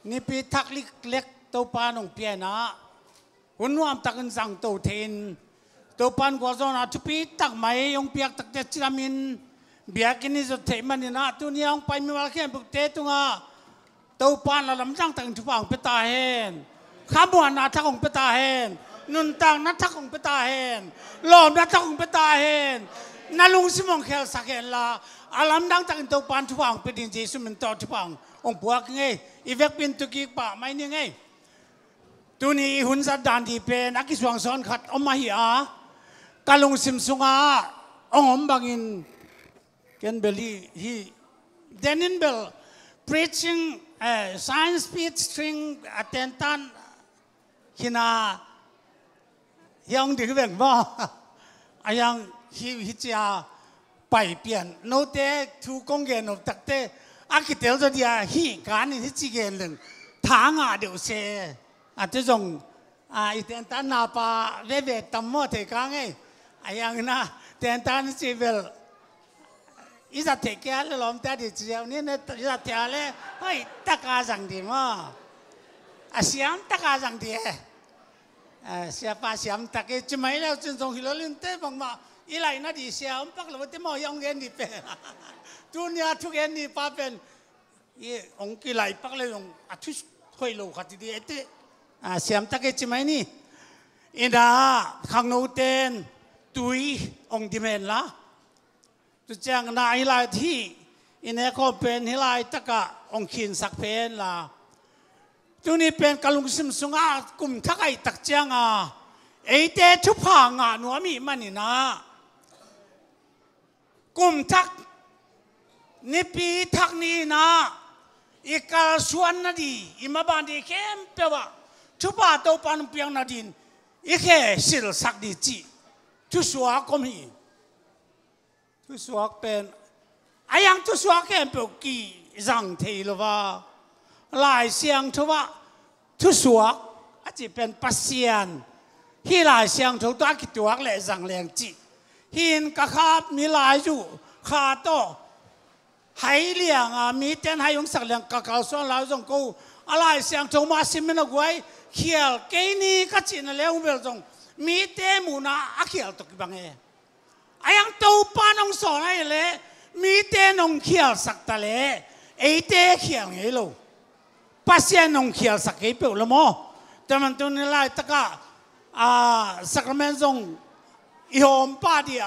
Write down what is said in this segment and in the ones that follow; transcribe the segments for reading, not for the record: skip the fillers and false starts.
นี่ปีทักลิกเล็กตัวปานองเปียนะหุ่นวามตักสังตัวเทนตัวปานกว่าจนะทุปีตักไม่องเปียกตักเจจิรามินเบียกินิจะเทมันนี่นะตัวนี้องไปมีวันแค่บุกเตตุงาตัวปานละลำจังตักทุบองเปตาเฮนข้ามวันนัทของเปตาเฮนนุนตังนัทของเปตาเฮนหลอมนัทของเปตาเฮนนาลุงสิมองแค่สักเฮนละอาลัมดังตักตัวปานทุบองเป็นดินเจสุมันต่อทุบององบวกไงอีเวกเป็นตุกิป่าไม่เนี่ยไงตัวนี้หุ่นสัตดานดีเป็นอักษรสอนขัดออกมาเหียกาลงซิมซุงอาองบังอินเกนเบลีฮีเดนินเบล preaching science speech string attentan ฮินายังดีเวงว่ายังฮิจาไปเปลี่ยนโนเตทูกงเกนตักเตอาคิเตลจะดีฮีการนี่ที่จีเกนหนึ่งทางเดี๋ยวเซจะส่งอีเตนตันนาปาเวเวตัมโมเทกังไงยังนะเตนตันจีเวลอีสัตเทกแล้วล้อมแต่ดิเจียวนี่เนี่ยอีสัตเทอะไรเฮ้ยตะกาสังดีมั้งเสียมตะกาสังดีเสียป้าเสียมตะเกจไม่แล้วจนส่งฮิโรลินเต้บังมาอีไรน่าดีเสียมปักแล้วที่มอยองเงินดีเป็นทุนยาทุกเงินดีป้าเป็นอีองค์กี่ไรปักเลยองทุกคุยโลขัดดีเอเต้เสียมตะเกจไม่นี่อินดาขังโนเตนตุยองค์ดิเมนละตุจังนาฮิไลที่อินเอโคเป็นฮิไลตะกะองค์ขินสักเพนละตัวนี้เป็นกลุงซิมซุงอากลุ่มทักไอตักจังเอเตชุบพังหนัวมีมันนี่นะกลุ่มทักนี่ปีทักนี้นะอีกาส่วนนาดีอิมาบันดีเข้มเปว่าชุบาตัวปานเปียงนาดินอีแค่สิลสักดีจีทุสวาก็มีทุสวาเป็นยังทุสวาแค่เปกี่จังเทลว่าหลายเสียงทุว่าทุสวกอาจจะเป็นปัสเซียนที่หลายเสียงทุกตัวกิตัวและสังแรงจีหินกระคาบมีหลายอยู่ขาโตให้เลี้ยงมีเต้นให้ยงสักเลี้ยงกะเกาส่วนหลายจงกูอะไรเสียงทุมาสิมันกวยเขียวเกนี่ก็จีนแล้วเบลจงมีเต้มูนาอักเขียวตกบังยังตัวปานองสอนให้เลยมีเต้นองเขียวสักตะเลไอเต้เขียวไงลูปัสเซียนองเขียวสักกี่เปล่าละมั้งแต่มันตัวนี้ไล่ตะกะสักเมนจงอีหอมป้าดี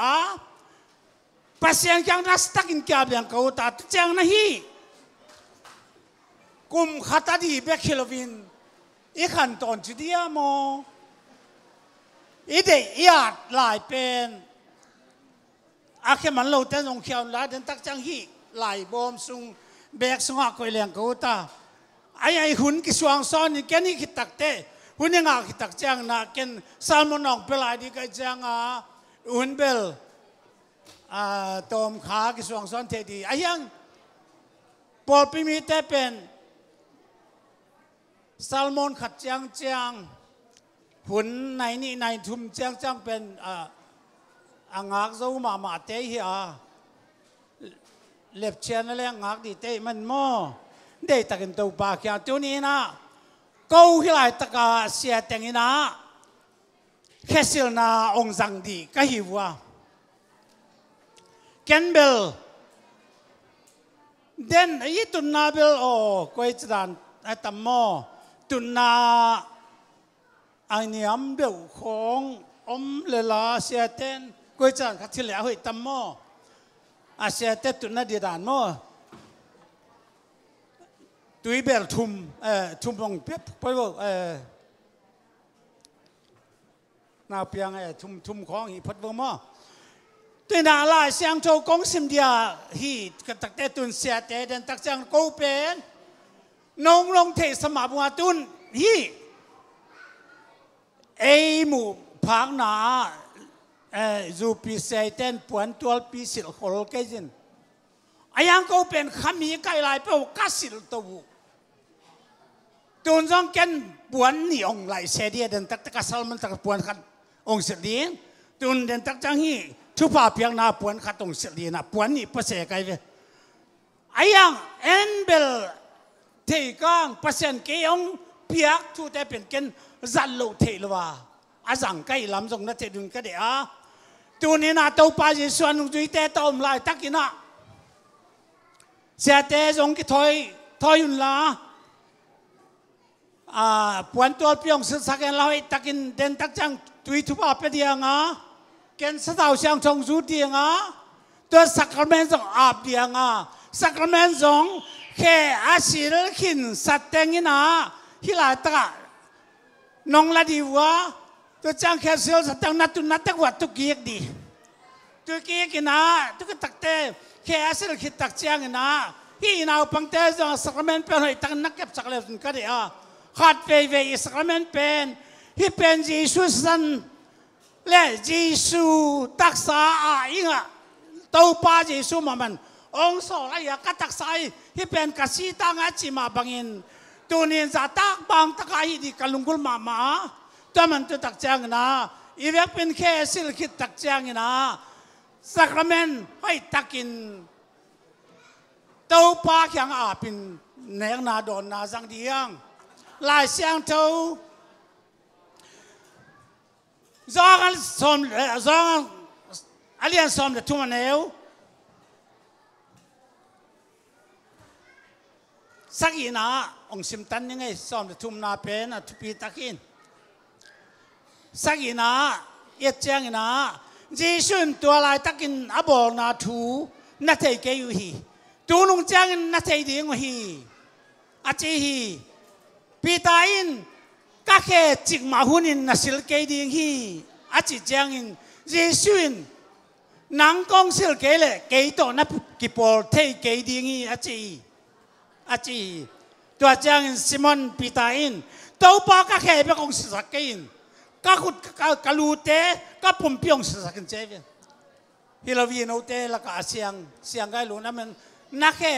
ปัสเซียนยังรัสตักินแกบยังเขาตัดจังนะฮีกุมขัดดีเบคคิลวินอีขันตอนจุดเดียมอีเดียดหลายเป็นอาแค่มันเราแต่องเขียวหลายเดินตักจังฮีหลายบอมซุงเบกซุงอาคอยเลี้ยงเขาตาไอ้หุ่นกิสวงซ้อนนี่แกนี่คิดตักเต้หุ่นยังอาคิดตักจังนะแกนซาลมอนองเปลายดีกันจังหุ่นเบลตอมขากิสวงซ้อนเทดีไอ้ยังปอลพิมิเตเป็นซาลมอนขัดจังหุ่นในนี่ในทุ่มจังเป็นงักเจ้ามาเตะเฮียเล็บเชียนอะไรงักดีเตะมันมั่วได้ตะกันตัวปากยาตัวนี้นะกูที่ไรตะกาเสียแต่งนะแค่สิลนาองจังดีก็หิวแกนเบลเด่นไอ้ตุนนาเบลโอ้ก็จะดันไอ้ตัมโมตุนนาไอ้เนี่ยอัมเบลของเลลาเสียเต้นก็จะขัดที่เหลือให้ตัมโมเสียเต้นตุนนาดีดานโมตุยเบลทุ่มลงเปียบไปว่าน่าเพียงทุ่มของอีพัดวมาตัวน่าลายเสียงโจกงสิมเดียฮีกันตักเตตุนเสียเตเดินตักจังกูเป็นนงลงเทสมาบัวตุนฮีหมู่พังนาจูปีเซเตนปวนตัวปีสิลโคลเกจินยังกูเป็นขมีไกลายเปล่ากัสิลตัวตุนจงเก็นปวนนี่องไหลเสียเดียเดินตักกัสลมันตักปวนขัดองเสียดีตุนเดินตักจังฮีทุบเพียงนาปวนขัดองเสียดีนะปวนนี่ภาษาไกลเวยังเอ็นเบล thì con phát hiện cái ông biết thu tế biển kiến dặn lộ thể là à rằng cái làm giống nó thể đừng cái đấy à tu nên là tàu ba gì xuân nông duy tế tàu lại tắc cái nọ xe tế giống cái thôi là buồn tuổi biếng sự sắc cái lao tắc cái đến tắc chẳng tùy thu bảo bây giờ ngã kiến sát thảo sang trong rút tiền ngãตัวสักเมนจงอาบเดียงสักเมนจงแค่อาศิลขินสัตเตงินะฮิลาตะน้องละดีวะตัวจังแค่เสียวสัตตังนัดตุนัดตักวัดตุกีกดีตุกีกนะตุกตักเตแค่อาศิลขินตักเจียงนะฮีนาวปังเตจงสักเมนเป็นให้ตั้งนักเก็บสักเลนก็ได้ขาดไปเวสักเมนเป็นฮิเป็นจีสุสันและจีสุตักษาอิงตัวป้าเยซูมามันองค์สอนอะไรก็ตักใส่ที่เป็นกษีตั้งอาชีมาบังอินตัวนี้จะตักบางตักไอ้ดีกันลุงกุลมาตัวมันตัวตักแจงนะอีเวกเป็นแค่สิลคิดตักแจงนะสักเมนให้ตักกินตัวป้าแข็งอาเป็นเนื้อนาโดนนาจังเดียงลายเสียงเท่าจ้องกันสมจ้องอาเลียนสมเด็จทุ่มเนวสักอีน่ะองค์สิมตันยังไงสมเด็จทุ่มนาเป็นทุปีตะกินสักอีน่ะเอ็ดเจียงอีน่ะจีชุนตัวลายตะกินอาบอนาทูนัทเทเกยุฮีตูนุงเจียงนัทเทดีงฮีอาเจฮีปีตาอินก็แค่จิกมาหุนินนัสิลเกดีงฮีอาจิเจียงอินจีชุนนังกงสิลเกเลเกยโตนับกิปอลเทเกยดีงี้อาจีตัวจางซิมอนปีตาอินตัวปากก็แค่ไปกงสิสักกินก็ขุดก็ลูเตก็ปุ่มพิองสิสักกินเจวินฮิลาวีโนเตแล้วก็อาเซียงไกลูนั่นมันนักแค่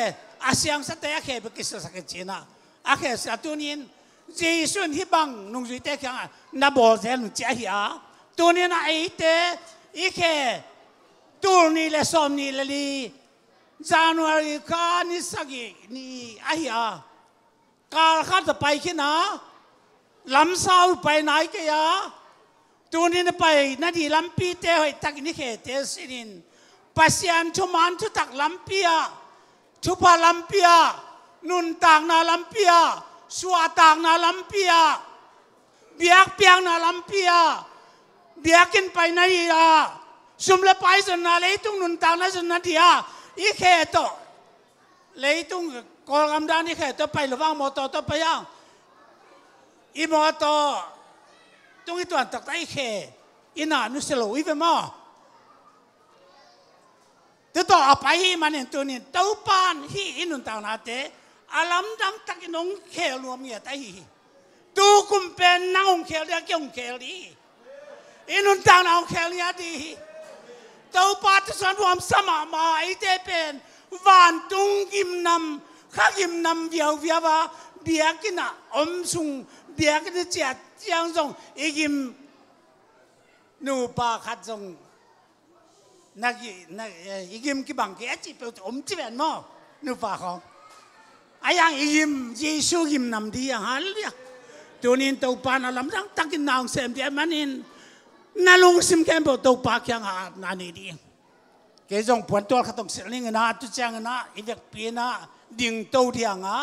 อาเซียงสัตย์แค่ไปกินสิสักกินเจน่ะอาแค่สัตว์ตัวนี้จีสุนฮิบังนุ่งจุยเตแค่นับบอกเจนุเจียฮีอาตัวนี้น่ะไอเตอีแค่ตัวนี้เลยสมนี้เลยJanuary ข้านี่สักนี่ไอ้ยาการข้าจะไปขึ้นนะลำสาวไปไหนกันยาตัวนี้ไปนาดีลำปีเตะให้ตักนี่แค่เตะสินินปัสยันชุมันชุตักลำปีอะชุพาลำปีอะนุนต่างนาลำปีอะสวาต่างนาลำปีอะเบียกเปียงนาลำปีอะเบียกินไปไหนอะสุมเลไปจนนาเลยตุงนุนต่างนาจนนาดีอะอีแค่ตัวเลยตุงกอลกำดานอีแค่ตัวไประวังมอเตอร์ตัวไปยังอีมอเตอร์ตุงอีตัวตักไอแค่อีน่านุสโลอีเวมอตัวเอาไปมันเนี่ยตัวนี้ตัวปานฮีอินุนต่างนาเตอาลัมดังตักนงแค่รวมเงียตฮีตูกุมเป็นนางองแค่เรียกองแค่ดีอินุนต่างนางแค่เรียดีตัวปาตุสันรวมสมามาไอเตเป็นวันตุงกิมนำข้ากิมนำเวียวว่าเบียกินะอมซุงเบียกินะเจียยังซงอีกิมนูปาขัดซงนักอีกิมกิบังกีจีเป็นอมจีเป็นมั้งนูปาของไอ้ยังอีกิมเยซูกิมนำดีอย่างฮัลเลยตัวนี้ตัวปานะลำดังตักินนางเสมเดียมันนินนาลงซิมแคมป์ตัวปากยังหานานี่ดีเกี่ยงปวนตัวเขาต้องเสียงนะตุจังนะอีเวกปีนะดิ่งตัวเดียงอ่ะ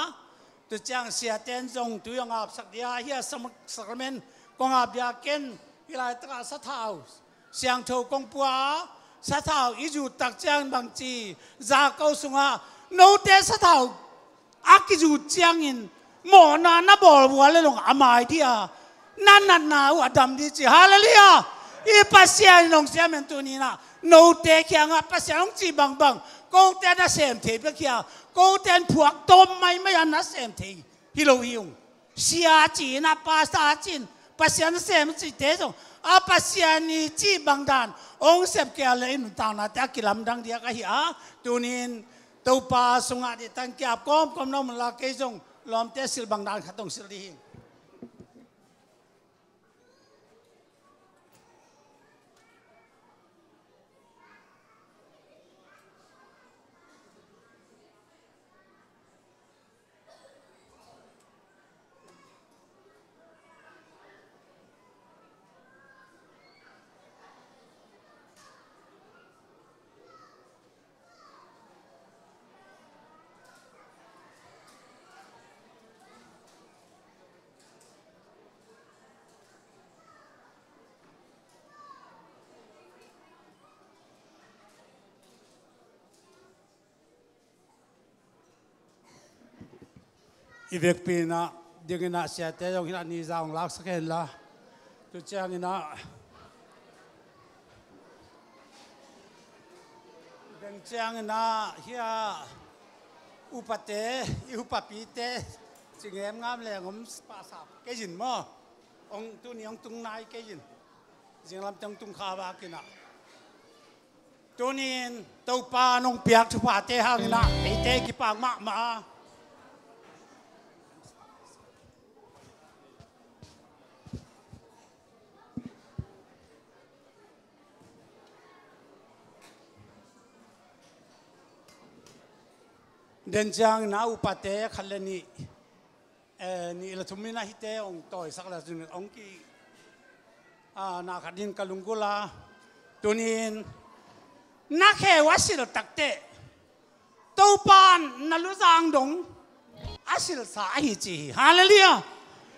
ตุจังเสียเต้นจงตัวยังอาบสักเดียเฮียสักเมนกงอาบยาเกินเวลาตราสัทธาวเสียงโทกงปัวสัทธาวอีจูตักจังบางจีจากเขาสุงอ่ะโนเตสัทธาวอากิจูจังอินหมอนานาบอลวัวเลยลงอามาเดียนั่นน่ะว่าดำดีจีฮาเลลูยาอีปัสยาลงเสียเมนตัวนี้นะโนเตะแข่งอ่ะปัสยาลงจีบังกูเตะน่ะเสมเทปเขียวกูเตะพวกต้มไม่ยันน่ะเสมเทฮิโลฮิงเสียจีน่ะปัสยาจีนปัสยาน่ะเสมจีเตะจงอาปัสยานี่จีบังดานองเสพเกี่ยวเลยนุนตานะแต่กิลำดังเดียก็เหียตัวนี้ตัวปาสงอาดิตั้งเกี่ยวก้มน้องมันละเกยจงล้อมเตะสิลบังดานขัดตรงสิลดี Ivek pina dingina siate yung hina ni zaong lak sa kela tu chiang ina dan chiang ina hia upate upapite chingem ngam le ngom pa sap ke jin mo ong tu ni ong tung nai ke jin jing lam tang tung kha ba kina tu ni tau pa nong piak chu pa te hang na e te ki pa ma den jang na upate khalani ni la thumina hite ong toy sakla jun ong ki na khadin kalungula tunin na khe wasil takte topan naluzang dong asil sa hi chi hallelujah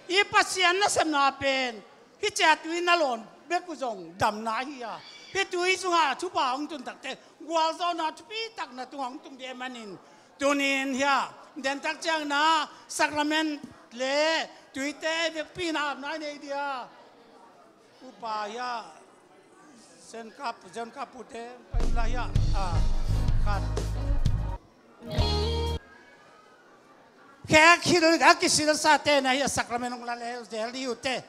i pasian na samna pen hi chat wi na lon be ku jong dam na hi ya he tui sunga chu pa ong tun takte gwal zo na chu pi tak na tu ong tung de manin tunin ya den tak chang na sacrament le tuite be pina na ne dia upa ya sen kap pute pai la ya khat khe khil ga kisil sa te na ya sacrament ong la le de li ute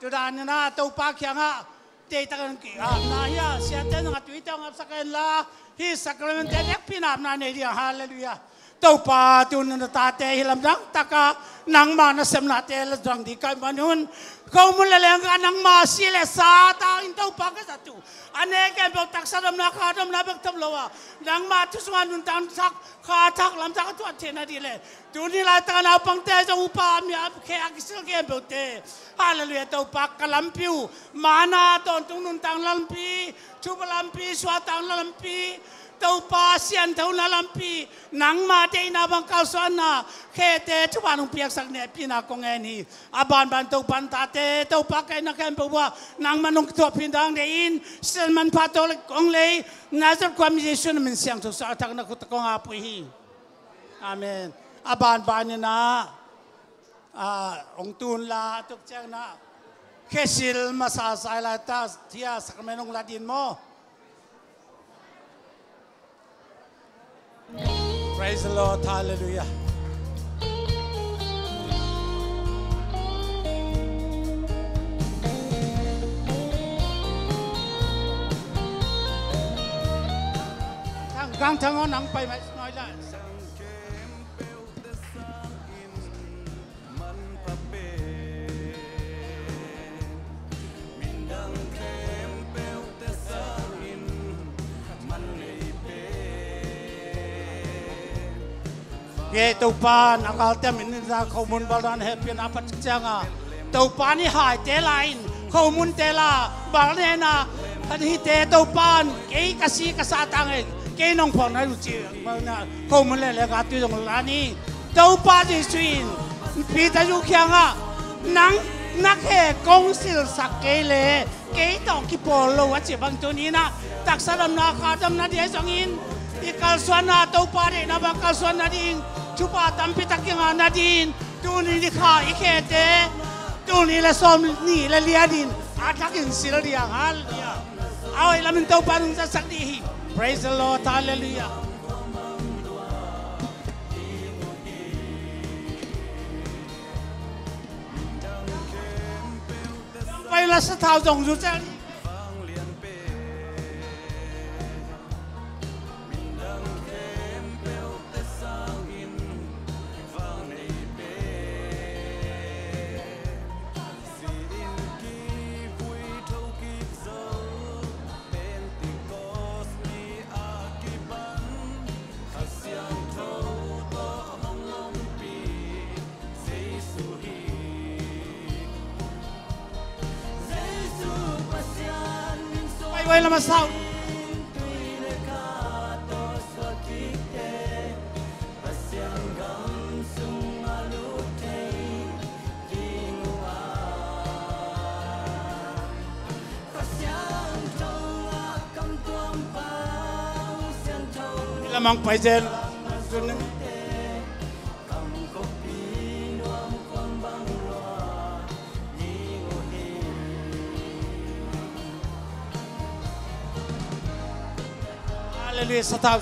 tu dan na to pa khyanga te ta kan ki na ya sia te na tuite ong sa ken la hi sacrament de pina na ne dia hallelujah tàu pa tuần na ta te hilam dang taka nang ma na sem na te la dang di kai manun kau mun le leng nang ma si le sa ta in tàu pa ka satu ane ke bok tak sadam na kha dam na bek tam lowa nang ma tu sungan nun tan sak kha thak lam tak tu the na di le tu ni la ta na pang te jong pa mi ap ke ak sil ke bok te hallelujah tàu pa kalam piu mana ton tung nun tang lam pi chu lam pi swa tang lam pi tàu pa sian tàu na lampi nang ma te na bang kau suan na khete chu ban ong piak sak ne pina kong ani aban ban tàu pan ta te tàu pa kai na kan bawa nang manong to pin dang de in sel man patol kong le nazar kwam jesu na min siang to sa tak na kut kong apu hi amen aban ban na ong tun la tuk chang na khesil masa sai la ta thia sakmenong ladin mo. Praise the Lord, hallelujah. Gang thang nang pai mai nói lại. Ye tàu pan akal tem in ra khâu mun balan happy na pat changa tàu pan ni hai te lain khâu mun te la bal ne na kan hi te tàu pan ke ka si ka sa tang e ke nong phong na lu chi ma na khâu mun le ga tu jong la ni tàu pan ji swin pi ta ju khyanga nang nak he kong sil sak ke le ke tong ki pol lo wa che bang tu ni na tak sa dam na kha dam na dia jong in ikal suana tàu pa de na ba kal suana ding chupa tampi takinga nadin tu ni kha ikete tu ni la som ni la liadin atakin sil dia hal dia awai lamin tau panung sa sakdi praise the Lord hallelujah pai la sa thao dong ju cha quay làm sao làm mang phải gen lui sa thao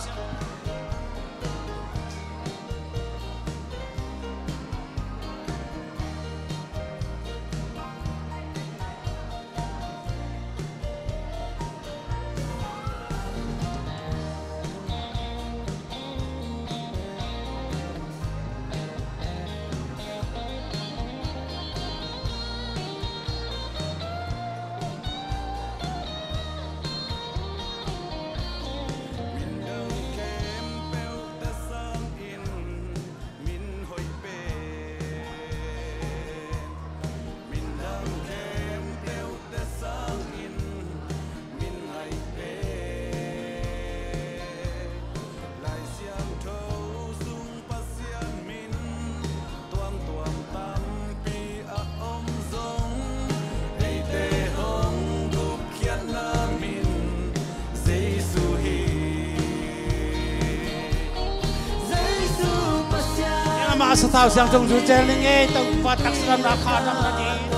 sa thao sang trong du chơi lên nghe tàu phát taxi làm ra khá lắm là gì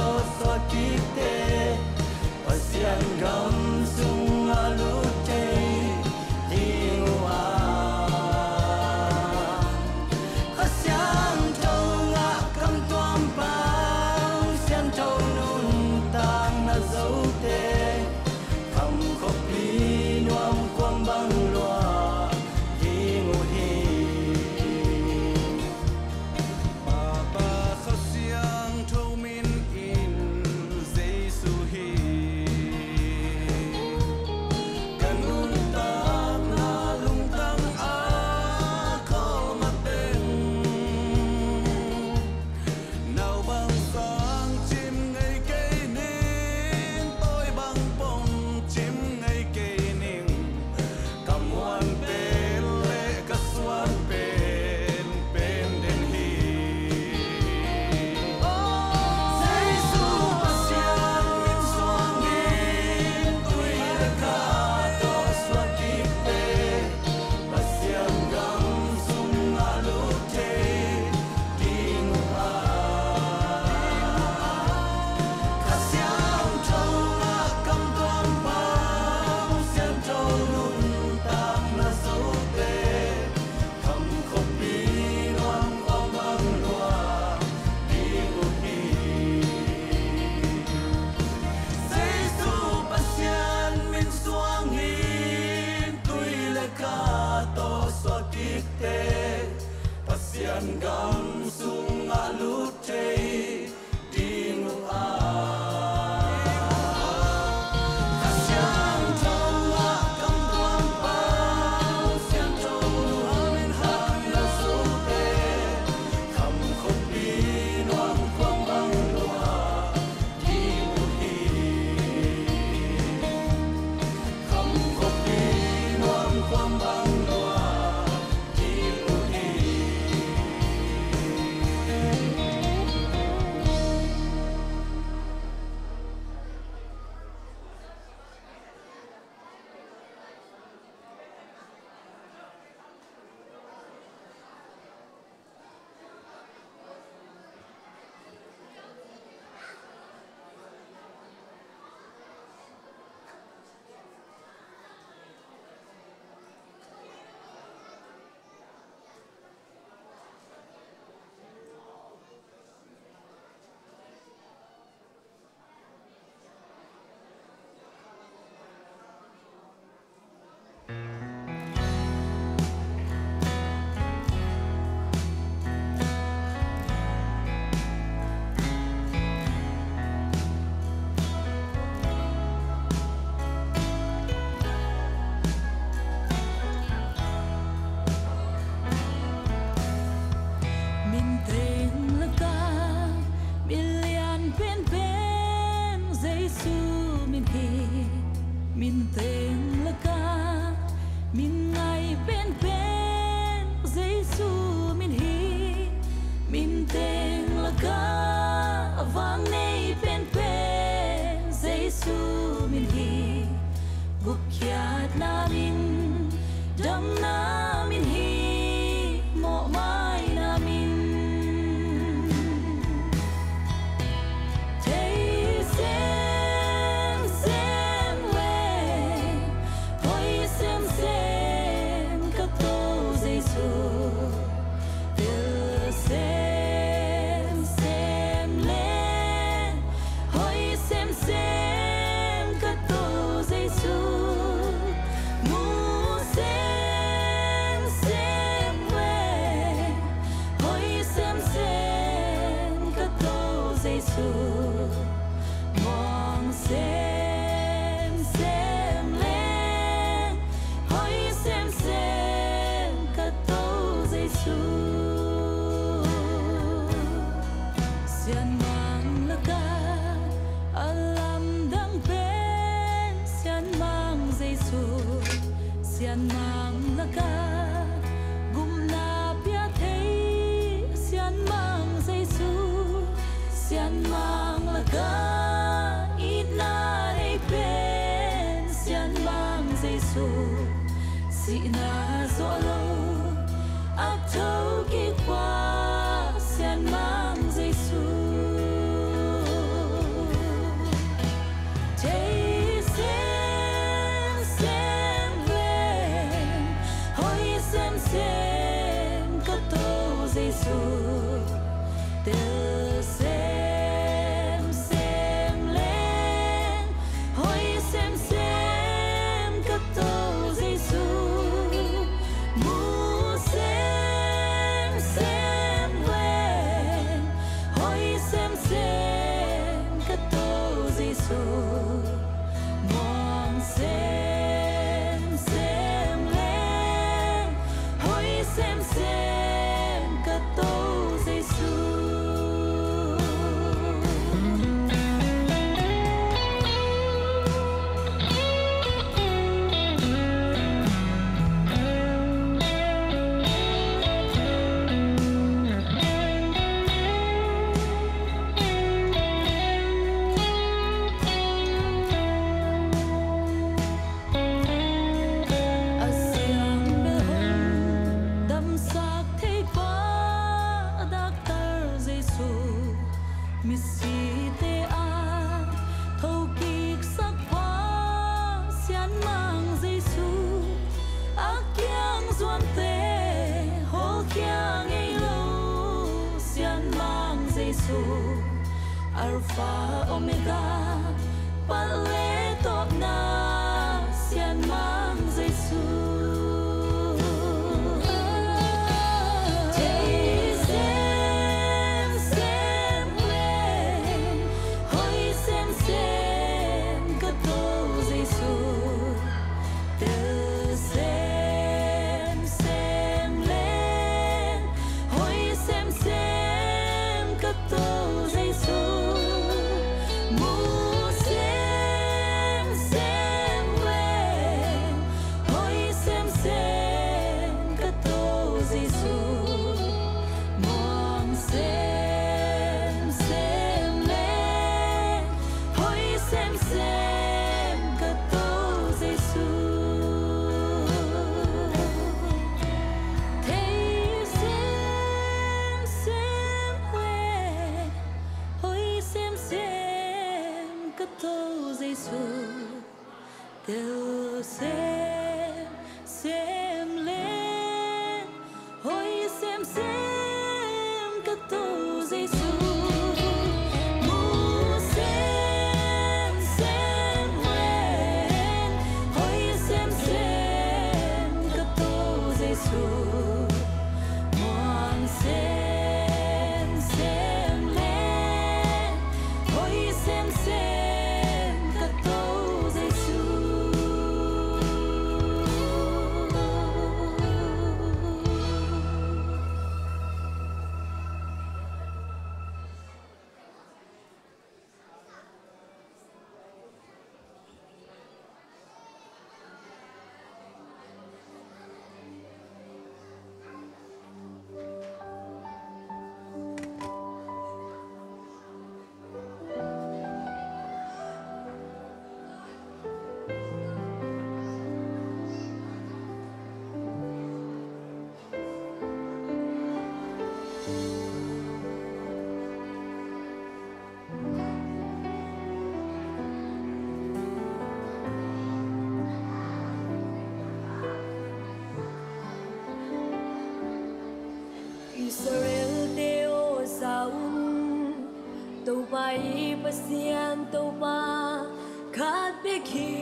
Giêsu mong xem lên hỡi xem cất tâu Giêsu xiên mang lá ca alam đắng bên xiên mang Giêsu xiên mang lá ca gum na bia thấy xiên mang Giêsu xiên mang lá ca ít na đây bên xiên mang Giêsu si na gió lâu ác thâu kỳ qua xiên mang Giêsu thấy xem lên hỡi xem cất tâu Giêsu từ xem lên hỡi xem cất tâu Giêsu mu xem lên hỡi xem cất tâu Giêsu mong xem lên hỡi xem cất tâu Giêsu Alpha Omega Pale top na xiên mang Giêsu thấy xem lên hỡi xem cất tâu Giêsu từ xem lên hỡi xem cất tâu Giêsu từ xem lên hỡi xem cất tâu Giêsu mu xem lên hỡi xem cất tâu Giêsu mong xem lên hỡi xem cất tâu Giêsu Israel Deo Saun Tau Pai Pasian Tau Pa Khat Bekhi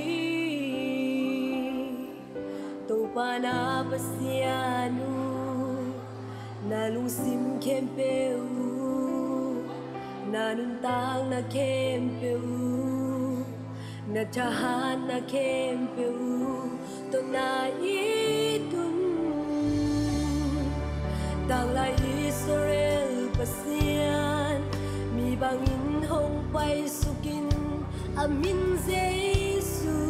Tau Pa Na Pasianu Na Lung Sim Kempeu na nun tang na kem peu na tahan na kem peu to na itun tang la Israel pasian mi bangin hong pai sukin amin Jesu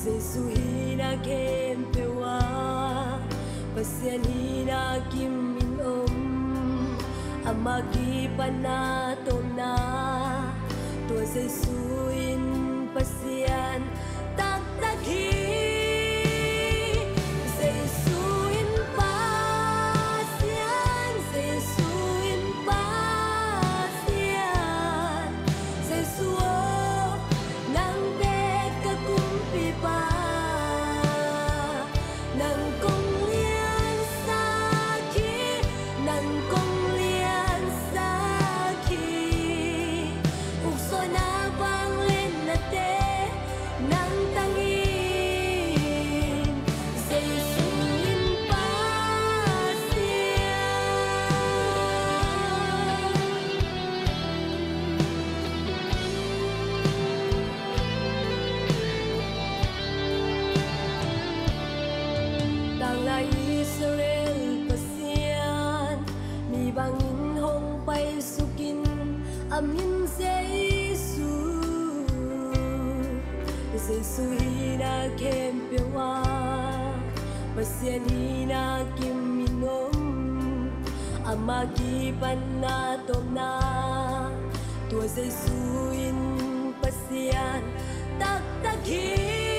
Jesu hina kem pewa pasian hina kim min amagi panato na to Jesu in pasian taktakhi Jesu in pasian Jesu in pasian Jesu nang bet ka kumpi pa nang kong lian saki nang kong Israel pasian mi bangin hong pai sukin amin Jesu Jesu hina kem pewa pasian hina kim minom amagi panatom na to Jesu in pasian taktakhi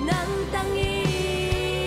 nang tangi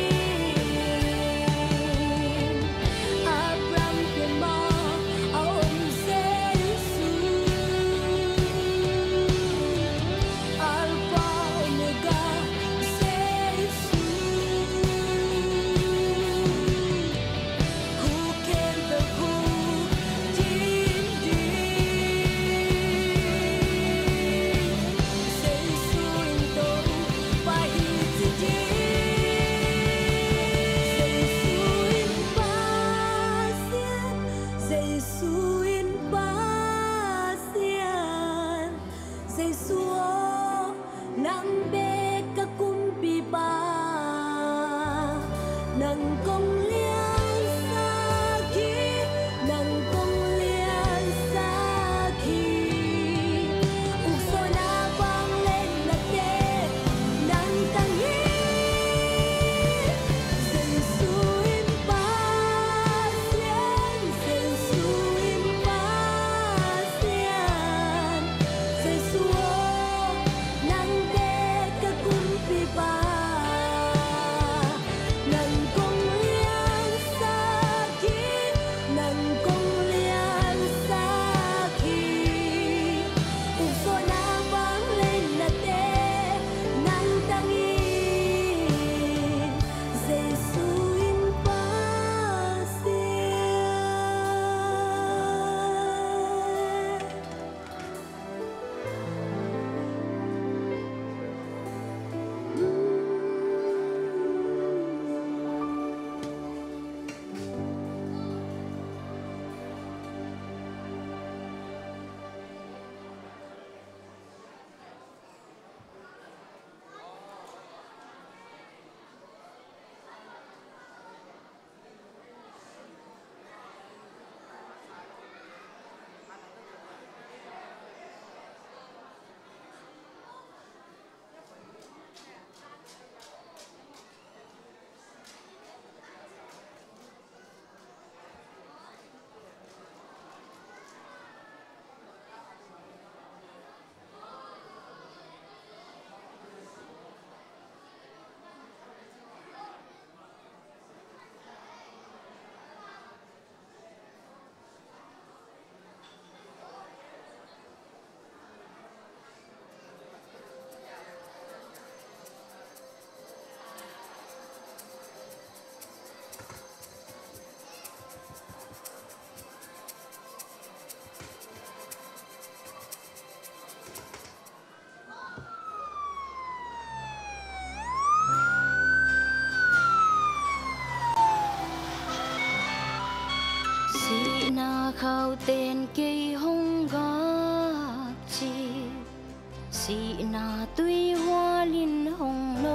สีนาตุยหัวลินหงโน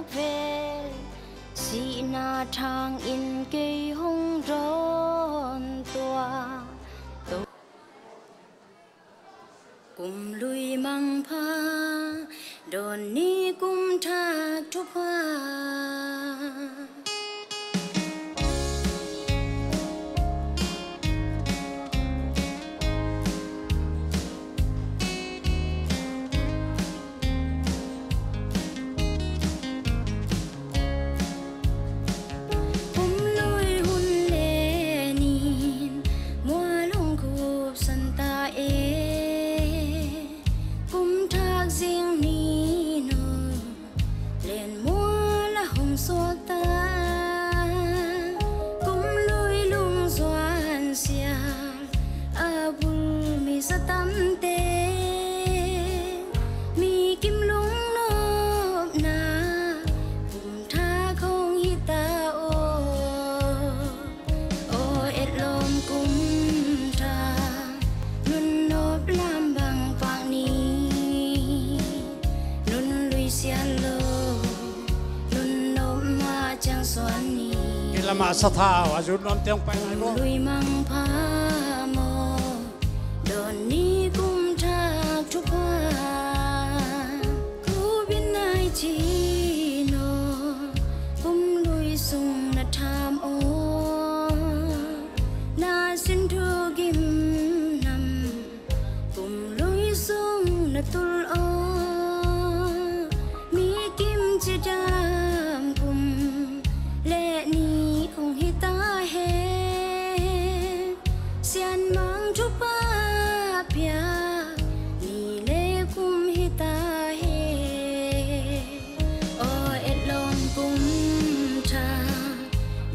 เพสีนาทางอินเกยหงร้อนตัวกุมลุยมังพาโดนนี้กุมทากทุพามาสถาวะจุดน้อมเตียงไปไงลูก ลุยมังพาโมโดนนี้กุมทากทุพากูบินนายจีโนกุมลุยสุงนาทามโอนาสินทุกิมนำกุมลุยสุงนาตุลโอมีกิมจิดามกุมและนี้ตาเฮเสียนมังทุปาเปียนี่เลกุมฮิตาเฮโอเอ็ดลมกุมชา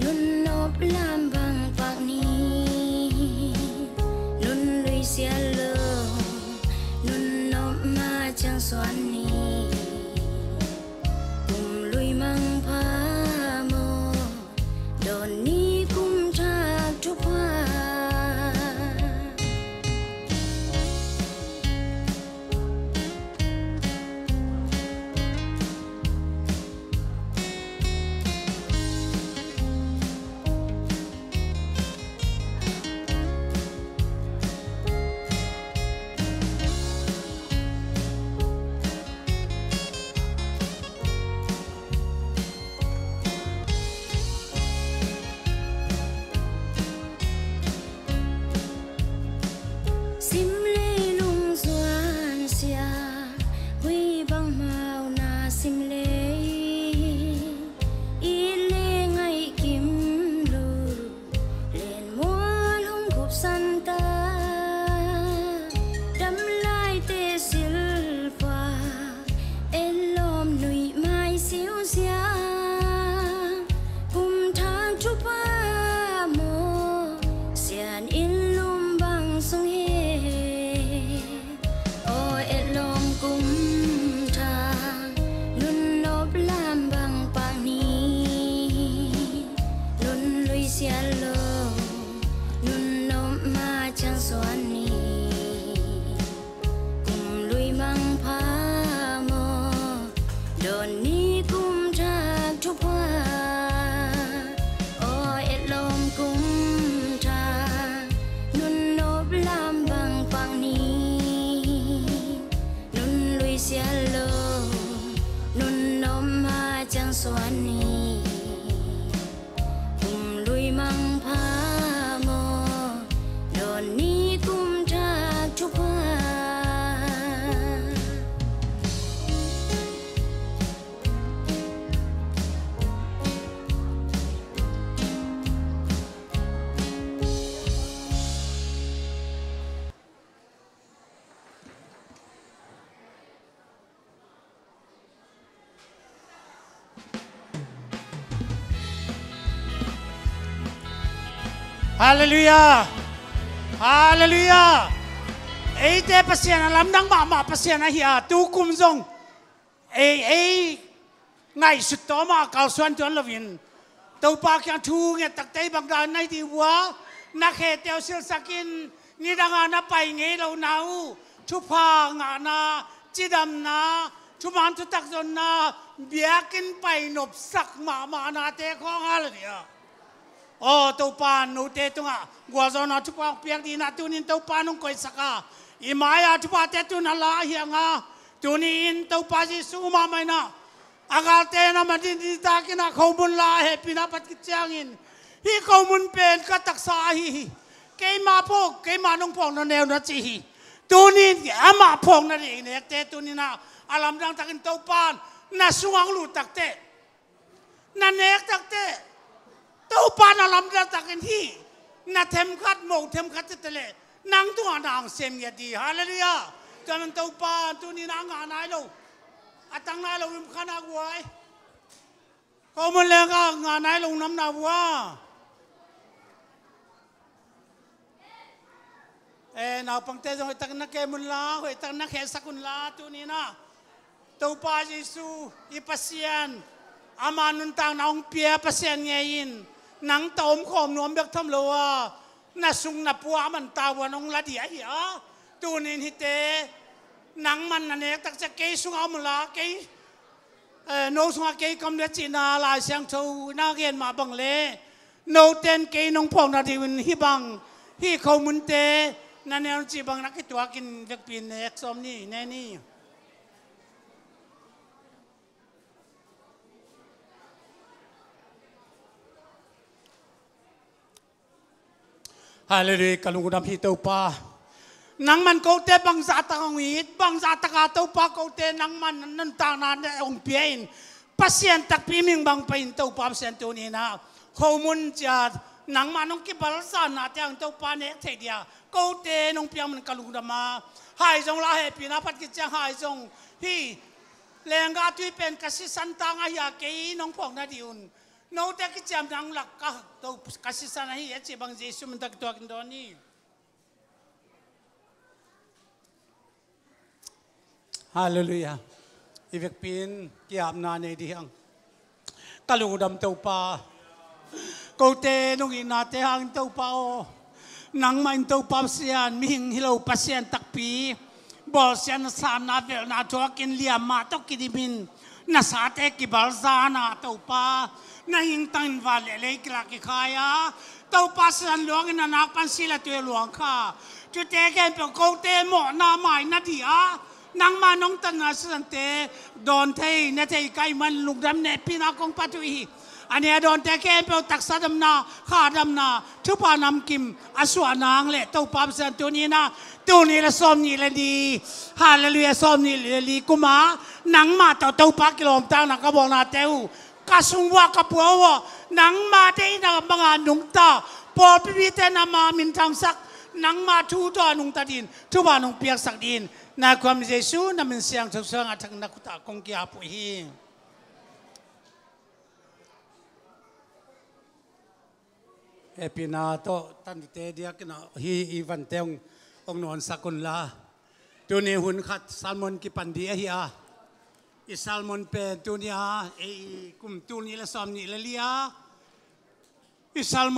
นุนนบลามบังปากนี้นุนลุยเสียเลนุนนบมาจังสวนนี้กุมลุยมังพาโดนนี้กุมทากทุพาสวนนี้กุมลุยมังพาโมโดนนี้กุมทากทุพา Hallelujah! Hallelujah! Ate pasien alam dang mama pasien ahia tu kum zong ngai sut to ma kal suan tuan lovin tau pa kyang thu nge tak tai bang dan nai ti wa na khe teo sil sakin ni danga na pai nge lo nau chu pha nga na จีดำนาชุมันทุตักจนนาเบียกินไปหนบสักมานาเตะข้องอะไรเนี่ยโอ้ตัวปานนูเตะตรงอ่ะกัวจนอาชุปางเปียกดีนาตัวนี้ตัวปานุ่งก้อยสักอ่ะอีมายาชุปาเตะตัวนั่นละเฮียงอ่ะตัวนี้อินตัวปาจิสูมาไม่นะอากาศเตะนะมันดีตากินะเขาบุญลาเฮปินาปัดกิจยังอินฮีเขาบุญเป็นกัตักษาฮีเกยมาพกเกยมานุ่งพองนั่นแนวนั่นจีฮีตัวนี้อามาพองนั่นเองเนี่ยเตะตัวนี้นะอาลัมดังตักินตัวปานน่าสว่างลุตักเตะน่าเนกตักเตะตัวปานอาลัมดังตักินที่น่าเทมขัดโมเทมขัดเตะเลยนั่งตัวนางเซมีดีฮาเลลูยาจนมันตัวปานตัวนี้นางานายเราอาตังนายเราวิมขนาวัวเขามันเลี้ยงงานนายลงน้ำนาวัวนาปังเตจงตักนักเกมุนลาหอยตักนักเฮสักุนลาตัวนี้นะตัวปาเยซูอีปัสยานอามานุนตังน้องเปียปัสยานเงียนนังตอมขอมนวมเบิกทำลัวน่าสุงน่าปัวมันตาวันองละเดียหีอ่ะตัวนี้ฮิเตนังมันนั่นเองตักจะเกยสุงเอามุลาเกยโนสุงเกยกำเนิดจีนาลายเสียงทูน่าเกียนมาบังเล่โนเตนเกยน้องพองนาดีวินฮิบังฮิเขามุนเตนั่นเองจีบังนักตัวกินเวกปีนเอกซอมนี่แน่นี่ฮาเลลูยากัลุงดำฮิเตอปานังมันโกเตบังซาตะงวีดบังซาตะกาตัวปาโกเตนังมันนั่นต่างนั้นองเปียนปัสยันตักพิมิงบังไปอินตัวปาเซนตัวนี้นะข้อมูลจัดนังมันน้องกิบาลสานาเตียงตัวปาเนเทียโกเตน้องเปียมันกัลุงดำมาหายจงลาเฮปีนาพัดกิจหายจงที่แรงกาตุยเป็นกษิสันตังอายาเกยน้องพองนาดิอุนโนเตกิจามนังหลักกะตัวกษิสันให้เอจิบังเจสุมันตักตัวกินตัวนี้ฮาเลลูยาอีเวกปีนกิยามนาในดีหังกะลูดำเต้าปาโกเตนงอินาเตหังเต้าปานังมันเต้าปาเสียนมิหิงฮิโลปัสยันตักปีบอลเสียนสามนาเวลนาทัวกินเลียมาตกิดิมินนาสาเตกิบาลซานาเต้าปานาหิงตันวาเลเลกิลากิขายาเต้าปาเสียนหลวงนานักปันศิลาตัวหลวงค่ะจุดเตแกนเปโกเตหมอนาใหม่นาดีอานังมาน้องตันนาสันเตโดนเทเนเทไกมันลุกดำเนปีนากงปัตุยอันนี้โดนเตแกนเปตักษาดำนาข้าดำนาทุพานำกิมอสวานางเละตัวปามสันตัวนี้นะตัวนี้ละซ้อมนี่ละดีฮาเลลูยาซ้อมนี่ละดีกุมานังมาตัวปากิโลมตังนักกบอกนาเตวกาสุงวากระปัวนังมาเตนักบังอานุงตาปอพิพิเตนามามินทางสักนังมาทูตัวนุงตาดินทุบานุงเปียกสักดินนาความเยซูนั่นเป็นเสียงทุกเสียงอาทังนักตากงกีอาปุฮีเอพินาโตตันเตเดียกนะฮีอีวันเตงองนอนสกุลลาตัวนี้หุ่นขัดซัลมอนกิปันดีเฮียอิซัลมอนเป็นตัวนี้เอกุมตัวนี้ละสามนี้ละเลียอิซัลมอน